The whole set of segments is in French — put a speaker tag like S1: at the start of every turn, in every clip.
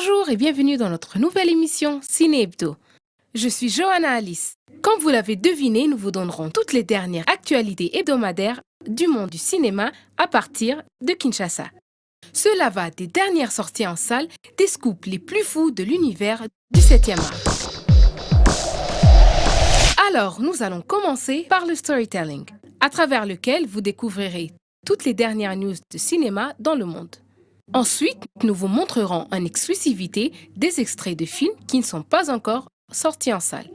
S1: Bonjour et bienvenue dans notre nouvelle émission Ciné Hebdo. Je suis Johanna Alice. Comme vous l'avez deviné, nous vous donnerons toutes les dernières actualités hebdomadaires du monde du cinéma à partir de Kinshasa. Cela va des dernières sorties en salle, des scoops les plus fous de l'univers du 7e art. Alors, nous allons commencer par le storytelling, à travers lequel vous découvrirez toutes les dernières news de cinéma dans le monde. Ensuite, nous vous montrerons en exclusivité des extraits de films qui ne sont pas encore sortis en salle.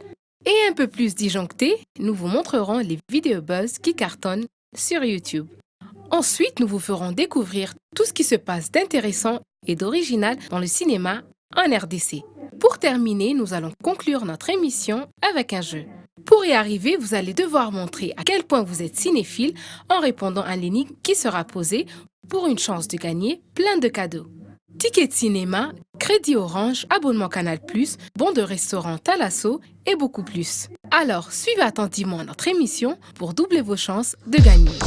S1: Et un peu plus disjonctés, nous vous montrerons les vidéos buzz qui cartonnent sur YouTube. Ensuite, nous vous ferons découvrir tout ce qui se passe d'intéressant et d'original dans le cinéma en RDC. Pour terminer, nous allons conclure notre émission avec un jeu. Pour y arriver, vous allez devoir montrer à quel point vous êtes cinéphile en répondant à l'énigme qui sera posée pour une chance de gagner plein de cadeaux. Tickets de cinéma, crédit Orange, abonnement Canal+, bons de restaurant Thalasso et beaucoup plus. Alors, suivez attentivement notre émission pour doubler vos chances de gagner.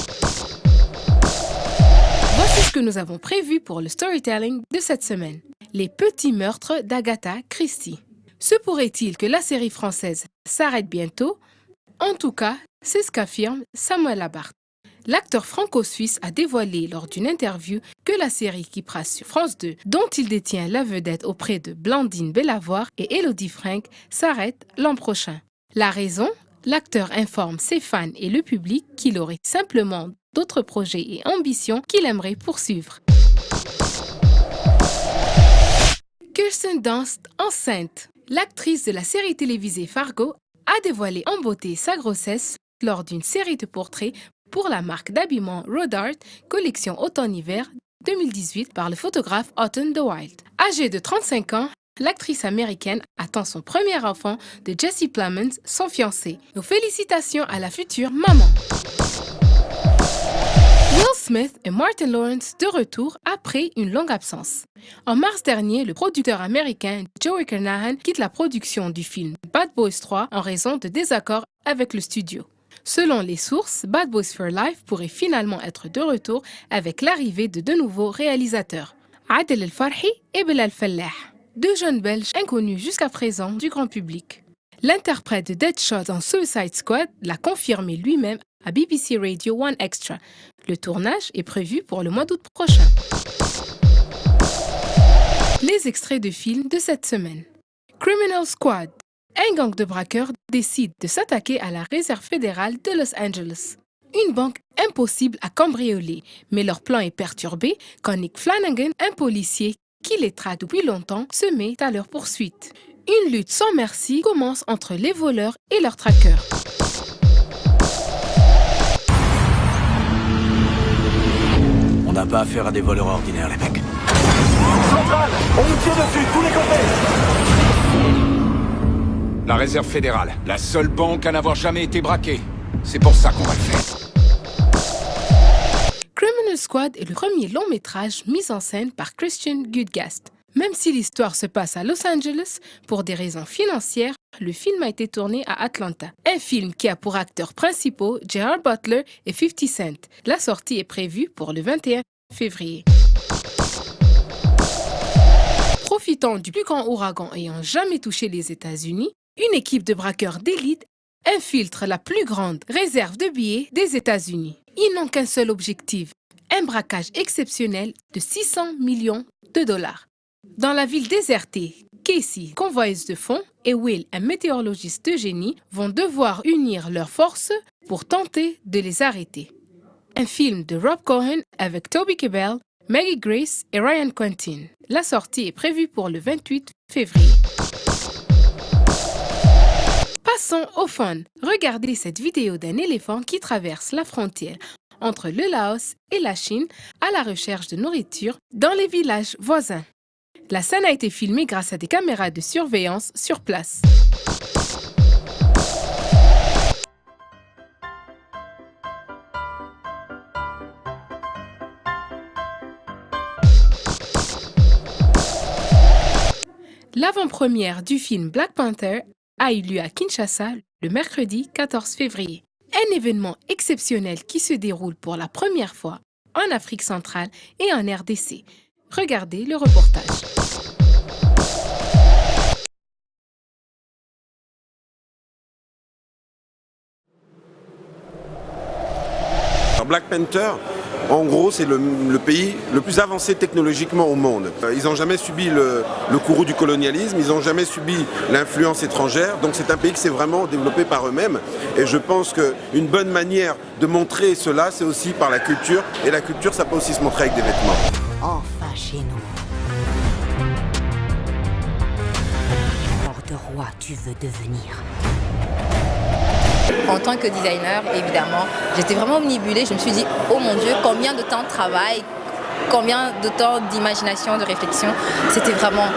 S1: Voici ce que nous avons prévu pour le storytelling de cette semaine. Les petits meurtres d'Agatha Christie. Se pourrait-il que la série française s'arrête bientôt? En tout cas, c'est ce qu'affirme Samuel Labarthe. L'acteur franco-suisse a dévoilé lors d'une interview que la série qui passe sur France 2, dont il détient la vedette auprès de Blandine Bellavoir et Élodie Frank, s'arrête l'an prochain. La raison? L'acteur informe ses fans et le public qu'il aurait simplement d'autres projets et ambitions qu'il aimerait poursuivre. Kirsten Dunst enceinte. L'actrice de la série télévisée Fargo a dévoilé en beauté sa grossesse lors d'une série de portraits pour la marque d'habillement Rodart, collection automne-hiver 2018 par le photographe Autumn de Wilde. Âgée de 35 ans, l'actrice américaine attend son premier enfant de Jesse Plemons, son fiancé. Nos félicitations à la future maman. Will Smith et Martin Lawrence de retour après une longue absence. En mars dernier, le producteur américain Joey Carnahan quitte la production du film Bad Boys 3 en raison de désaccords avec le studio. Selon les sources, Bad Boys for Life pourrait finalement être de retour avec l'arrivée de deux nouveaux réalisateurs, Adel El Farhi et Bilal Fallah, deux jeunes Belges inconnus jusqu'à présent du grand public. L'interprète de Deadshot dans Suicide Squad l'a confirmé lui-même à BBC Radio 1 Extra. Le tournage est prévu pour le mois d'août prochain. Les extraits de films de cette semaine. Criminal Squad. Un gang de braqueurs décide de s'attaquer à la réserve fédérale de Los Angeles. Une banque impossible à cambrioler, mais leur plan est perturbé quand Nick Flanagan, un policier qui les traque depuis longtemps, se met à leur poursuite. Une lutte sans merci commence entre les voleurs et leurs traqueurs.
S2: On n'a pas affaire à des voleurs ordinaires, les mecs.
S3: Centrale, on nous tire dessus, tous les côtés.
S4: La réserve fédérale, la seule banque à n'avoir jamais été braquée. C'est pour ça qu'on va le faire.
S1: Criminal Squad est le premier long métrage mis en scène par Christian Gudgast. Même si l'histoire se passe à Los Angeles, pour des raisons financières, le film a été tourné à Atlanta. Un film qui a pour acteurs principaux Gerard Butler et 50 Cent. La sortie est prévue pour le 21 février. Profitant du plus grand ouragan ayant jamais touché les États-Unis, une équipe de braqueurs d'élite infiltre la plus grande réserve de billets des États-Unis. Ils n'ont qu'un seul objectif, un braquage exceptionnel de 600 millions de dollars. Dans la ville désertée, Casey, convoyeuse de fonds, et Will, un météorologiste de génie, vont devoir unir leurs forces pour tenter de les arrêter. Un film de Rob Cohen avec Toby Kebbell, Maggie Grace et Ryan Quentin. La sortie est prévue pour le 28 février. Passons au fun. Regardez cette vidéo d'un éléphant qui traverse la frontière entre le Laos et la Chine à la recherche de nourriture dans les villages voisins. La scène a été filmée grâce à des caméras de surveillance sur place. L'avant-première du film Black Panther a eu lieu à Kinshasa le mercredi 14 février. Un événement exceptionnel qui se déroule pour la première fois en Afrique centrale et en RDC. Regardez le reportage.
S5: dire, Black Panther, en gros, c'est le pays le plus avancé technologiquement au monde. Ils n'ont jamais subi le courroux du colonialisme, ils n'ont jamais subi l'influence étrangère, donc c'est un pays qui s'est vraiment développé par eux-mêmes. Et je pense qu'une bonne manière de montrer cela, c'est aussi par la culture. Et la culture, ça peut aussi se montrer avec des vêtements.
S6: Enfin chez nous. De roi tu veux devenir.
S7: En tant que designer, évidemment, j'étais vraiment omnibulée. Je me suis dit, oh mon Dieu, combien de temps de travail, combien de temps d'imagination, de réflexion. C'était vraiment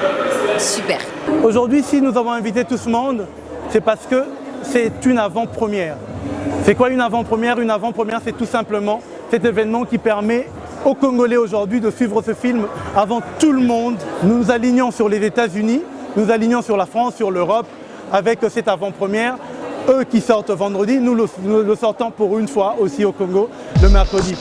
S7: super.
S8: Aujourd'hui, si nous avons invité tout ce monde, c'est parce que c'est une avant-première. C'est quoi une avant-première? Une avant-première, c'est tout simplement cet événement qui permet aux Congolais aujourd'hui de suivre ce film avant tout le monde. Nous nous alignons sur les États-Unis, nous alignons sur la France, sur l'Europe, avec cette avant-première. Eux qui sortent vendredi, nous le sortons pour une fois aussi au Congo, le mercredi.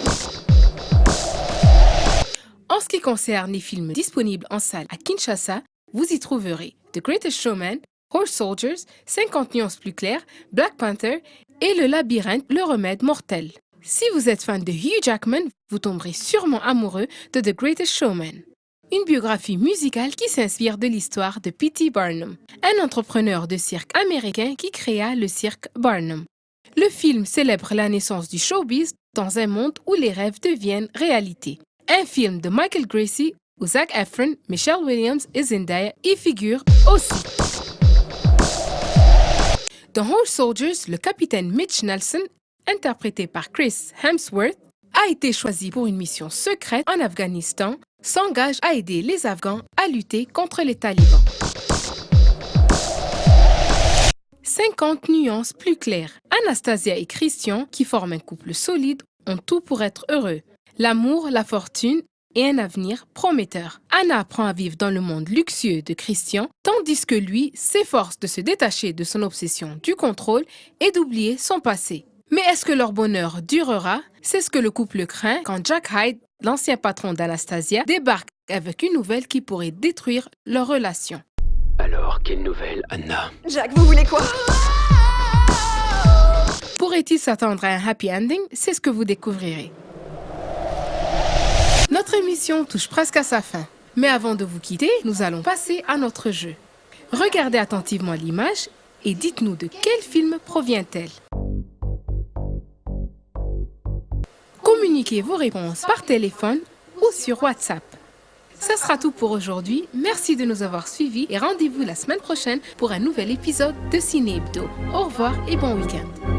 S1: En ce qui concerne les films disponibles en salle à Kinshasa, vous y trouverez The Greatest Showman, Horse Soldiers, 50 nuances plus claires, Black Panther et Le Labyrinthe, le remède mortel. Si vous êtes fan de Hugh Jackman, vous tomberez sûrement amoureux de The Greatest Showman. Une biographie musicale qui s'inspire de l'histoire de P.T. Barnum, un entrepreneur de cirque américain qui créa le cirque Barnum. Le film célèbre la naissance du showbiz dans un monde où les rêves deviennent réalité. Un film de Michael Gracie où Zac Efron, Michelle Williams et Zendaya y figurent aussi. Dans Horse Soldiers, le capitaine Mitch Nelson, interprété par Chris Hemsworth, a été choisi pour une mission secrète en Afghanistan, s'engage à aider les Afghans à lutter contre les talibans. 50 nuances plus claires. Anastasia et Christian, qui forment un couple solide, ont tout pour être heureux. L'amour, la fortune et un avenir prometteur. Anna apprend à vivre dans le monde luxueux de Christian, tandis que lui s'efforce de se détacher de son obsession du contrôle et d'oublier son passé. Mais est-ce que leur bonheur durera? C'est ce que le couple craint quand Jack Hyde, l'ancien patron d'Anastasia, débarque avec une nouvelle qui pourrait détruire leur relation.
S2: Alors, quelle nouvelle, Anna?
S9: Jack, vous voulez quoi?
S1: Pourrait-il s'attendre à un happy ending? C'est ce que vous découvrirez. Notre émission touche presque à sa fin. Mais avant de vous quitter, nous allons passer à notre jeu. Regardez attentivement l'image et dites-nous de quel film provient-elle. Communiquez vos réponses par téléphone ou sur WhatsApp. Ce sera tout pour aujourd'hui. Merci de nous avoir suivis et rendez-vous la semaine prochaine pour un nouvel épisode de Ciné Hebdo. Au revoir et bon week-end.